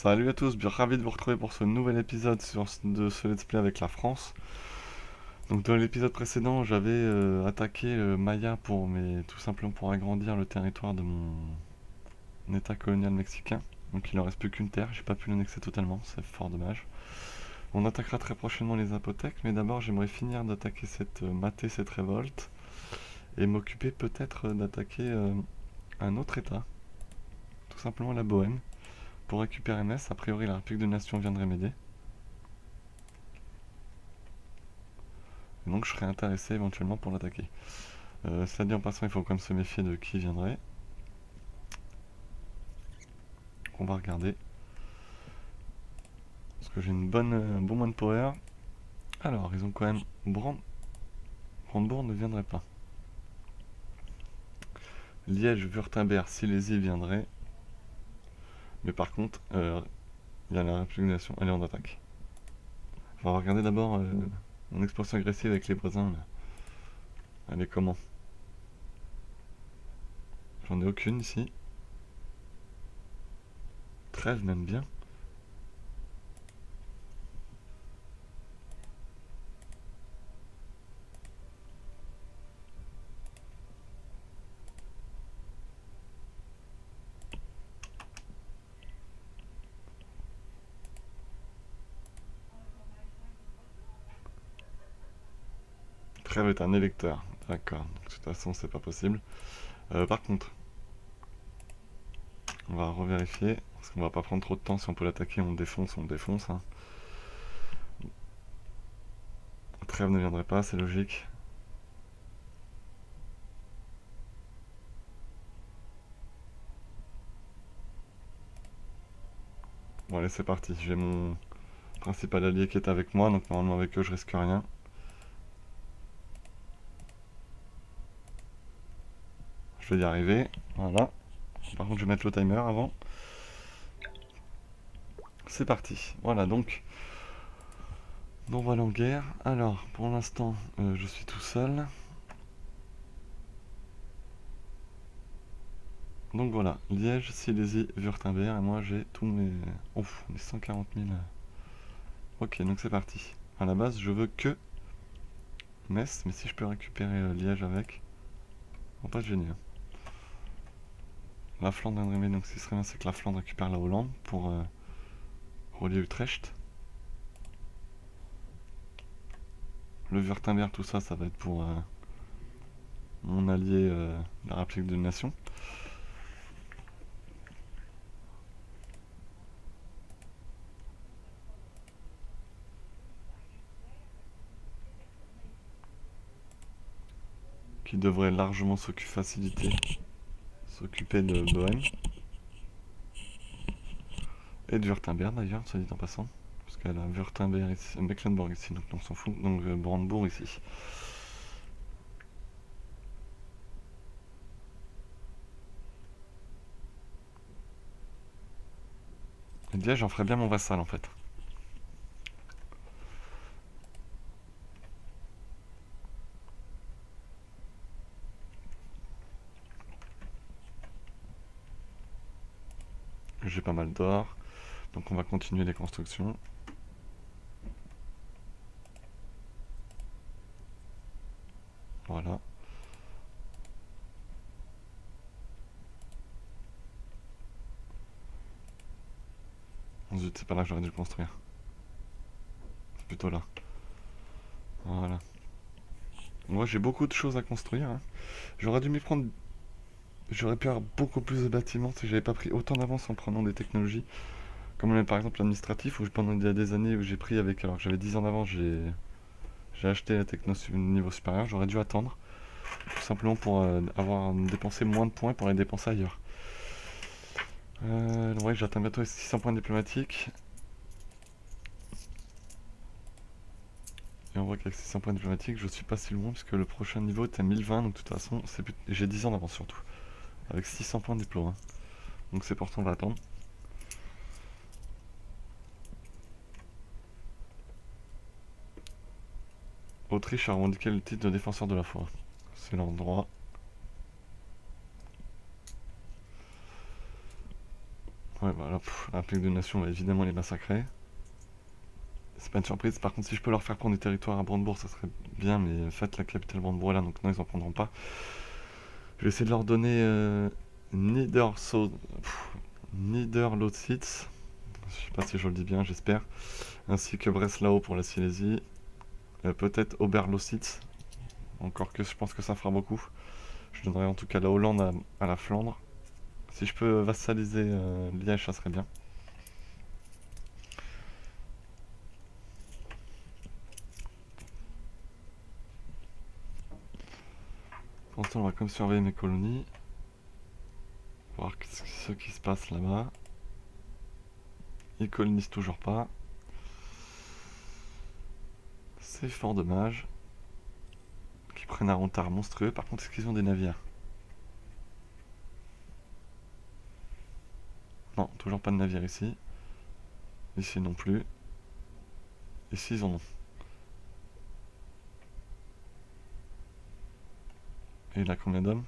Salut à tous, bien ravi de vous retrouver pour ce nouvel épisode de ce let's play avec la France. Donc dans l'épisode précédent, j'avais attaqué Maya tout simplement pour agrandir le territoire de mon état colonial mexicain. Donc il en reste plus qu'une terre, j'ai pas pu l'annexer totalement, c'est fort dommage. On attaquera très prochainement les Zapotèques, mais d'abord j'aimerais finir d'attaquer mater cette révolte et m'occuper peut-être d'attaquer un autre état, tout simplement la Bohème. Pour récupérer Metz, a priori la République de Nation viendrait m'aider. Donc je serais intéressé éventuellement pour l'attaquer. Cela dit en passant, il faut quand même se méfier de qui viendrait. On va regarder. Parce que j'ai un bon manpower. Alors, ils ont quand même... Brandebourg ne viendrait pas. Liège, Wurtemberg, Silésie viendrait. Mais par contre, il y a la République des Nations. Elle est en attaque. On va regarder d'abord mon expansion agressive avec les voisins. Là. Elle est comment? J'en ai aucune ici. Trêve même bien. Trêve est un électeur. D'accord. De toute façon, c'est pas possible. Par contre, on va revérifier. Parce qu'on va pas prendre trop de temps. Si on peut l'attaquer, on défonce. Hein. Trêve ne viendrait pas, c'est logique. Bon allez, c'est parti. J'ai mon principal allié qui est avec moi, donc normalement avec eux je risque rien. Je vais y arriver. Voilà. Par contre je vais mettre le timer avant. C'est parti. Voilà donc. On va aller en guerre. Alors pour l'instant je suis tout seul. Donc voilà, Liège, Silésie, Wurtemberg, et moi j'ai tous mes... Ouf, mes 140 000. Ok, donc c'est parti. À la base, je veux que Metz, mais si je peux récupérer Liège avec, on va pas être génial. La Flandre viendrait m'aider, donc ce qui serait bien, c'est que la Flandre récupère la Hollande pour relier Utrecht. Le Wurtemberg, tout ça, ça va être pour mon allié, la République de Nation. Qui devrait largement s'occuper de Bohème. Et de Wurtemberg d'ailleurs, soit dit en passant. Parce qu'elle a Wurtemberg ici, Mecklenburg ici, donc on s'en fout. Donc Brandebourg ici. Et déjà j'en ferais bien mon vassal en fait. J'ai pas mal d'or. Donc on va continuer les constructions. Voilà. Zut, c'est pas là que j'aurais dû le construire. C'est plutôt là. Voilà. Moi j'ai beaucoup de choses à construire. Hein. J'aurais dû m'y prendre. J'aurais pu avoir beaucoup plus de bâtiments si j'avais pas pris autant d'avance en prenant des technologies. Comme par exemple l'administratif, où pendant des années où j'ai pris avec. Alors que j'avais 10 ans d'avance, j'ai acheté la techno niveau supérieur. J'aurais dû attendre. Tout simplement pour avoir dépensé moins de points pour les dépenser ailleurs. Ouais, j'atteins bientôt les 600 points diplomatiques. Et on voit qu'avec 600 points diplomatiques, je suis pas si loin, puisque le prochain niveau est à 1020, donc de toute façon, j'ai 10 ans d'avance surtout. Avec 600 points de diplôme. Hein. Donc c'est pour ça, on va attendre. Autriche a revendiqué le titre de défenseur de la foi. C'est leur droit. Ouais, voilà, la plaque de nation va évidemment les massacrer. C'est pas une surprise. Par contre, si je peux leur faire prendre des territoires à Brandebourg, ça serait bien, mais en fait, la capitale Brandebourg est là, donc non, ils en prendront pas. Je vais essayer de leur donner Niederlausitz. Je sais pas si je le dis bien, j'espère. Ainsi que Breslau pour la Silésie. Peut-être Oberlausitz. Encore que je pense que ça fera beaucoup. Je donnerai en tout cas la Hollande à la Flandre. Si je peux vassaliser Liège, ça serait bien. Pour l'instant, on va comme surveiller mes colonies. Voir ce qui se passe là-bas. Ils colonisent toujours pas. C'est fort dommage. Qu'ils prennent un retard monstrueux. Par contre, est-ce qu'ils ont des navires? Non, toujours pas de navire ici. Ici non plus. Ici, ils en ont. Et il a combien d'hommes?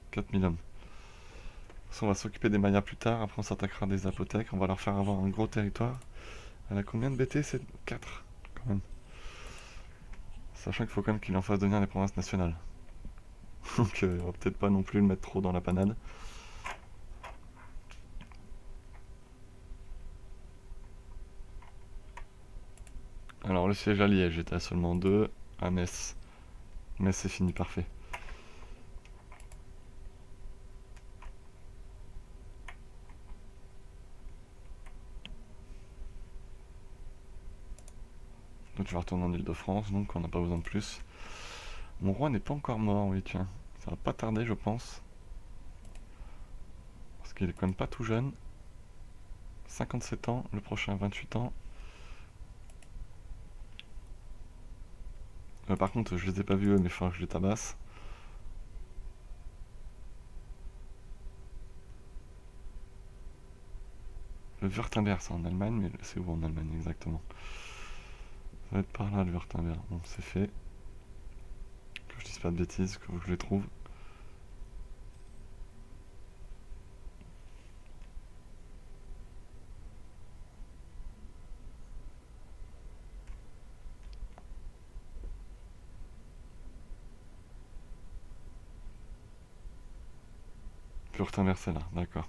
4000 hommes. On va s'occuper des Mayas plus tard. Après, on s'attaquera des Apothèques. On va leur faire avoir un gros territoire. Elle a combien de BT? C'est 4 quand même. Sachant qu'il faut quand même qu'il en fasse devenir les provinces nationales. Donc on va peut-être pas non plus le mettre trop dans la panade. Alors le siège à Liège était à seulement 2. À Metz. Metz c'est fini, parfait. Donc je vais retourner en Ile-de-France, donc on n'a pas besoin de plus. Mon roi n'est pas encore mort, oui tiens. Ça va pas tarder je pense. Parce qu'il est quand même pas tout jeune. 57 ans, le prochain 28 ans. Par contre, je les ai pas vus eux, mais il faudra que je les tabasse. Le Württemberg, c'est en Allemagne, mais c'est où en Allemagne exactement? Ça va être par là le Württemberg. Bon, c'est fait. Que je dise pas de bêtises, que je les trouve. Württemberg, c'est là, d'accord.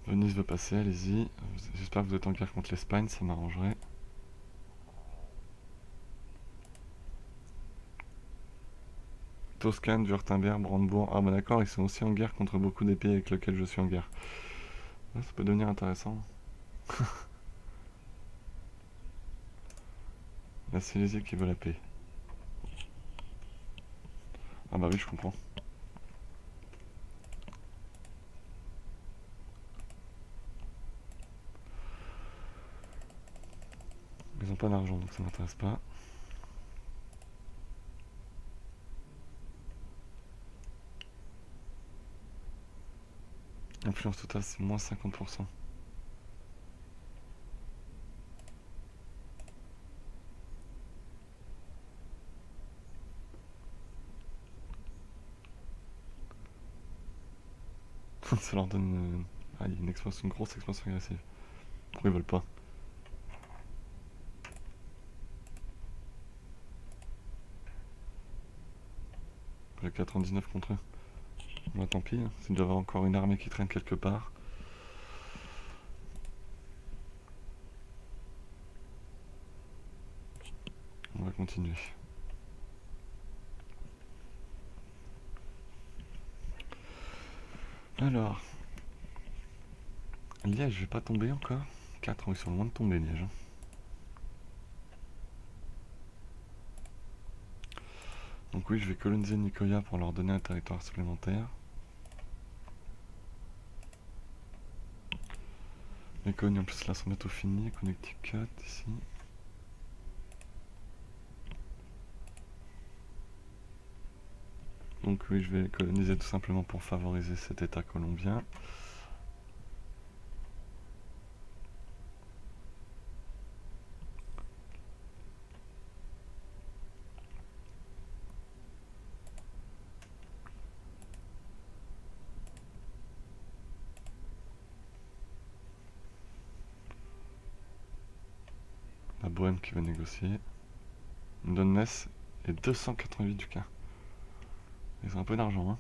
Venise veut passer, allez-y. J'espère que vous êtes en guerre contre l'Espagne, ça m'arrangerait. Toscane, Württemberg, Brandebourg. Ah bah d'accord, ils sont aussi en guerre contre beaucoup des pays avec lesquels je suis en guerre. Ouais, ça peut devenir intéressant. La Silésie qui veut la paix. Ah bah oui, je comprends. Ils ont pas d'argent, donc ça m'intéresse pas. Influence totale, c'est moins 50%. Ça leur donne une grosse expansion agressive. Pourquoi ils veulent pas? J'ai 99 contre eux. Bah tant pis, hein. S'il doit y avoir encore une armée qui traîne quelque part. On va continuer. Alors. Liège, je vais pas tomber encore. 4 ils sont loin de tomber, Liège. Donc oui, je vais coloniser Nicoya pour leur donner un territoire supplémentaire. Les colonies en plus là sont bientôt finies. Connecticut ici. Donc oui, je vais coloniser tout simplement pour favoriser cet état colombien. Bohème qui veut négocier. Il me donne Metz et 288 du cas. Ils ont un peu d'argent, hein.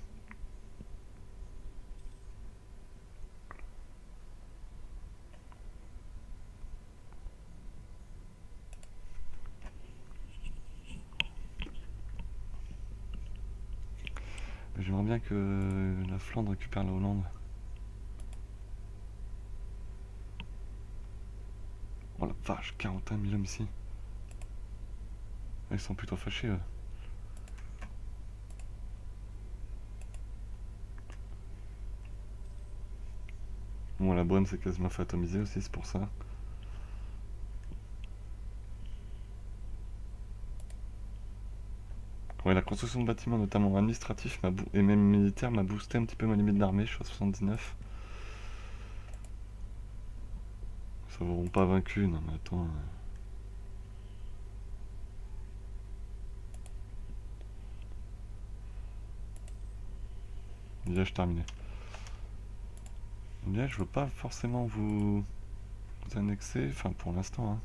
Mais j'aimerais bien que la Flandre récupère la Hollande. Oh la vache, 41 000 hommes ici. Ils sont plutôt fâchés, eux. Bon, la Bohème s'est quasiment fait atomiser aussi, c'est pour ça. Ouais, la construction de bâtiments, notamment administratifs et même militaires, m'a boosté un petit peu ma limite d'armée. Je suis à 79. Ça vous rend pas vaincu, non mais attends. Village terminé. Bien, je veux pas forcément vous annexer, enfin pour l'instant. Hein.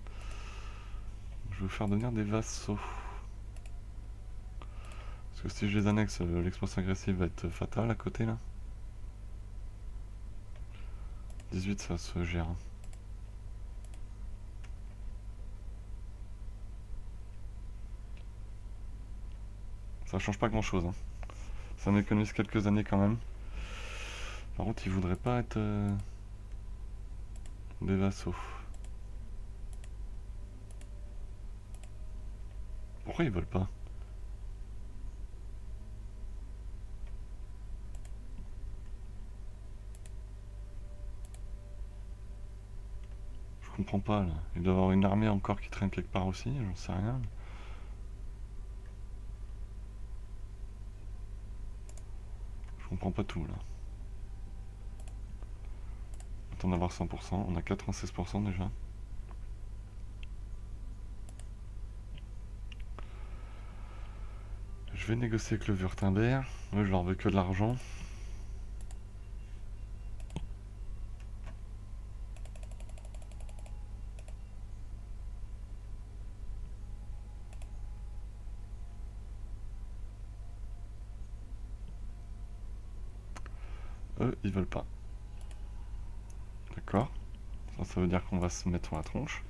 Je veux vous faire devenir des vassaux. Parce que si je les annexe, l'expansion agressive va être fatale à côté là. 18 ça se gère. Ça change pas grand chose. Hein. Ça m'économise quelques années quand même. Par contre, ils voudraient pas être des vassaux. Pourquoi ils veulent pas? Je comprends pas là. Il doit y avoir une armée encore qui traîne quelque part aussi, j'en sais rien. Je comprends pas tout là. Attends d'avoir 100%, on a 96% déjà. Je vais négocier avec le Wurtemberg. Eux, je leur veux que de l'argent. Eux, ils veulent pas. D'accord. Ça veut dire qu'on va se mettre sur la tronche.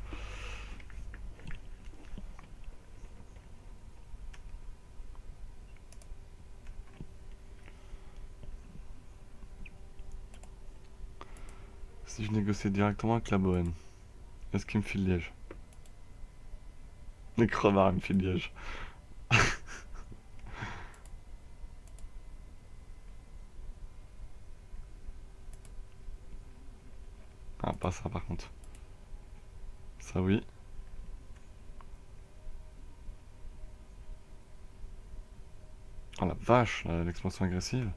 Si je négociais directement avec la Bohème, est-ce qu'il me file Liège? Les crevards, ils me filent Liège. Ah, pas ça par contre. Ça oui. Oh la vache, l'expansion agressive.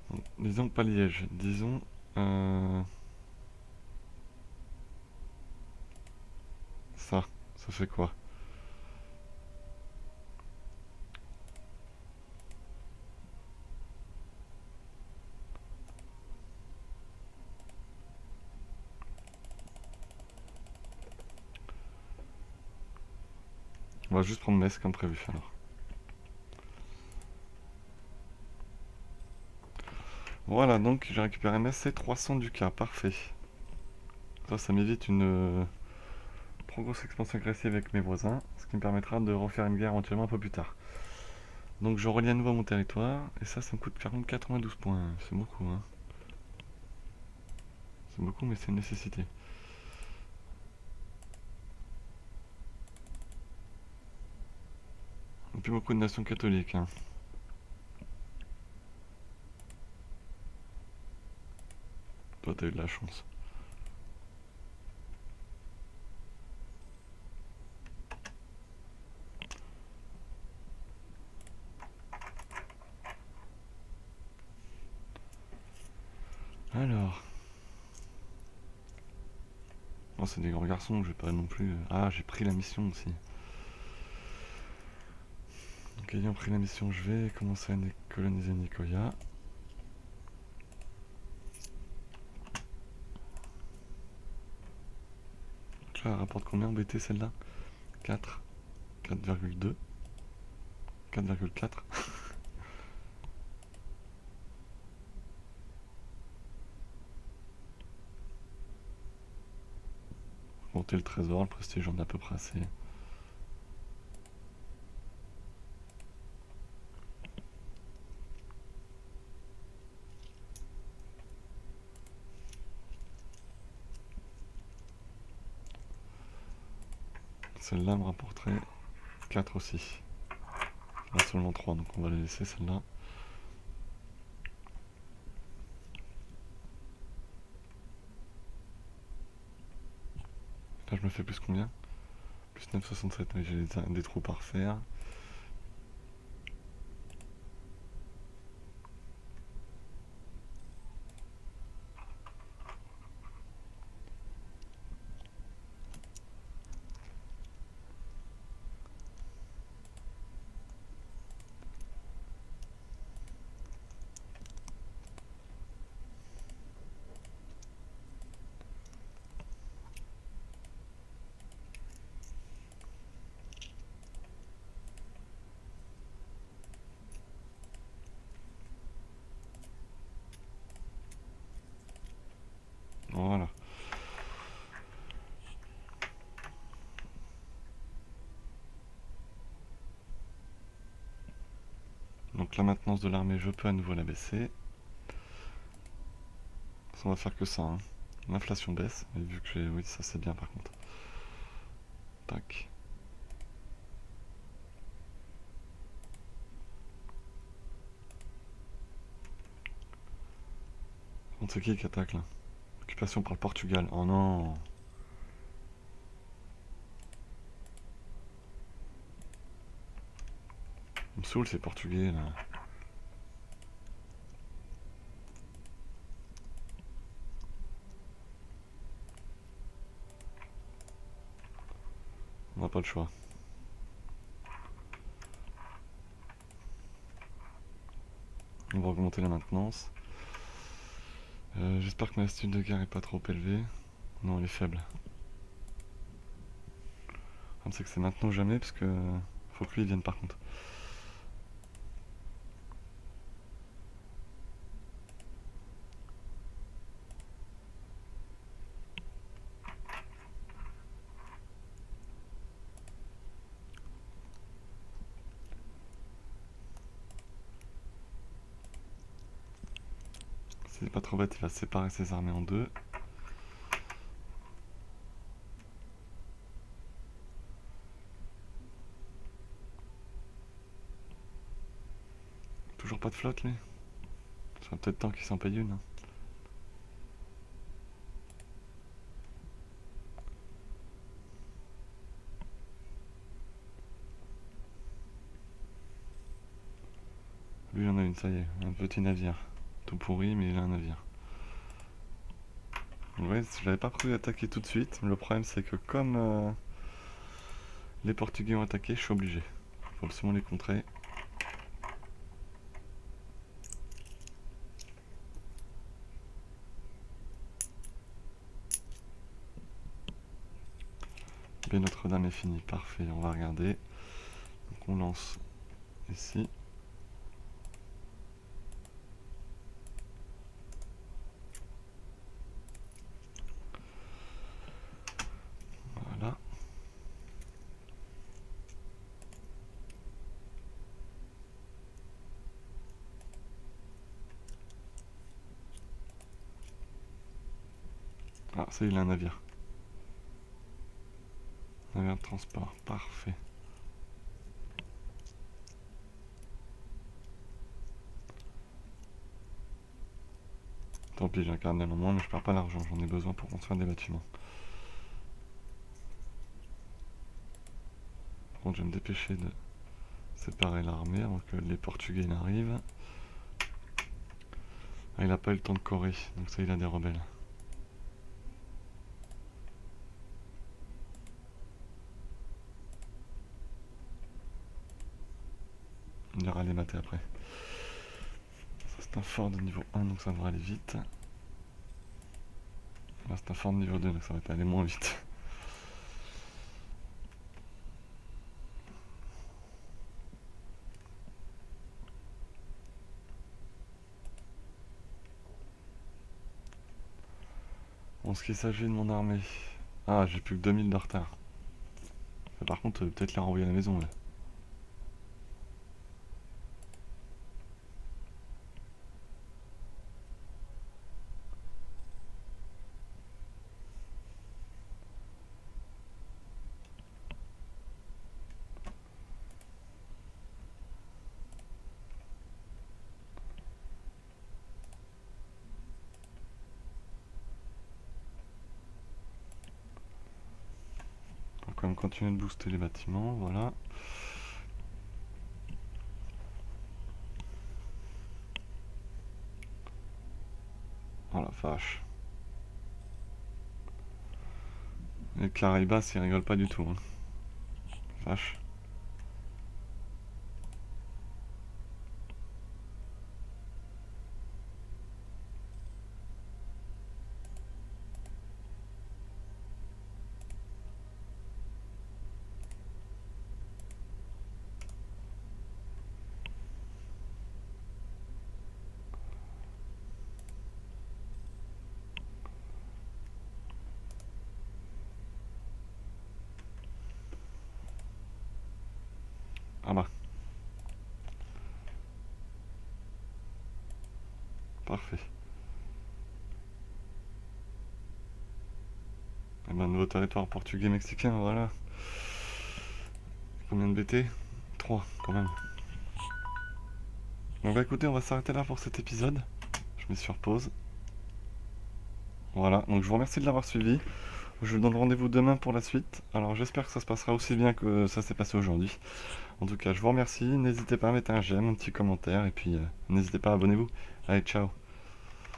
Bon, disons pas Liège, disons... ça fait quoi? On va juste prendre Metz comme prévu alors. Voilà, donc j'ai récupéré Metz, c'est 300 du cas, parfait. Ça m'évite une trop grosse expansion agressive avec mes voisins, ce qui me permettra de refaire une guerre éventuellement un peu plus tard. Donc je relie à nouveau mon territoire, et ça me coûte 92 points, c'est beaucoup hein. C'est beaucoup mais c'est une nécessité. Et puis beaucoup de nations catholiques hein. Toi t'as eu de la chance. Alors, pense que c'est des grands garçons, je vais pas non plus... Ah, j'ai pris la mission aussi. Donc ayant pris la mission, je vais commencer à coloniser Nicoya. Donc là, elle rapporte combien en BT celle-là? 4, 4,2, 4,4. Monter le trésor, le prestige, on a à peu près assez. Celle-là me rapporterait 4 aussi. Là seulement 3, donc on va la laisser celle-là. Là je me fais plus combien? Plus 9,67, mais j'ai des trous à refaire. Voilà. Donc la maintenance de l'armée, je peux à nouveau la baisser. Ça, on va faire que ça. Hein. L'inflation baisse, et vu que j'ai... Oui, ça c'est bien par contre. Tac. On sait qui attaque là? Occupation par le Portugal. Oh non! Il me saoule ces Portugais là. On n'a pas le choix. On va augmenter la maintenance. J'espère que ma style de guerre est pas trop élevée. Non, elle est faible. C'est que c'est maintenant ou jamais, parce que faut que lui vienne par contre. C'est pas trop bête, il va séparer ses armées en deux. Toujours pas de flotte lui. Ça sera peut-être temps qu'il s'en paye une. Hein. Lui il en a une, ça y est, un petit navire. Tout pourri, mais il a un navire. Ouais, je l'avais pas prévu attaquer tout de suite. Le problème c'est que comme les Portugais ont attaqué, je suis obligé. Faut absolument les contrer. Et Notre-Dame est fini, parfait, on va regarder. Donc on lance ici. Voilà. Ah, ça il a un navire. Navire de transport, parfait. Tant pis, j'ai un cardinal en moins, mais je perds pas l'argent, j'en ai besoin pour construire des bâtiments. Par contre, je vais me dépêcher de séparer l'armée avant que les Portugais n'arrivent. Ah, il a pas eu le temps de Corée, donc ça il a des rebelles. ira les mater après. Ça c'est un fort de niveau 1 donc ça devrait aller vite. Là c'est un fort de niveau 2 donc ça va aller moins vite. En ce qui s'agit de mon armée. Ah, j'ai plus que 2000 de retard. Par contre, peut-être les renvoyer à la maison là. On va quand même continuer de booster les bâtiments, voilà. Oh la vache. Les Caraïbas, ils rigolent pas du tout. Hein. Vache. Ah bah. Parfait. Et ben, nouveau territoire portugais mexicain, voilà. Combien de BT 3 quand même. Bon bah écoutez, on va s'arrêter là pour cet épisode. Je mets sur pause. Voilà, donc je vous remercie de l'avoir suivi. Je vous donne rendez-vous demain pour la suite. Alors j'espère que ça se passera aussi bien que ça s'est passé aujourd'hui. En tout cas, je vous remercie. N'hésitez pas à mettre un j'aime, un petit commentaire. Et puis n'hésitez pas à abonnez-vous. Allez, ciao.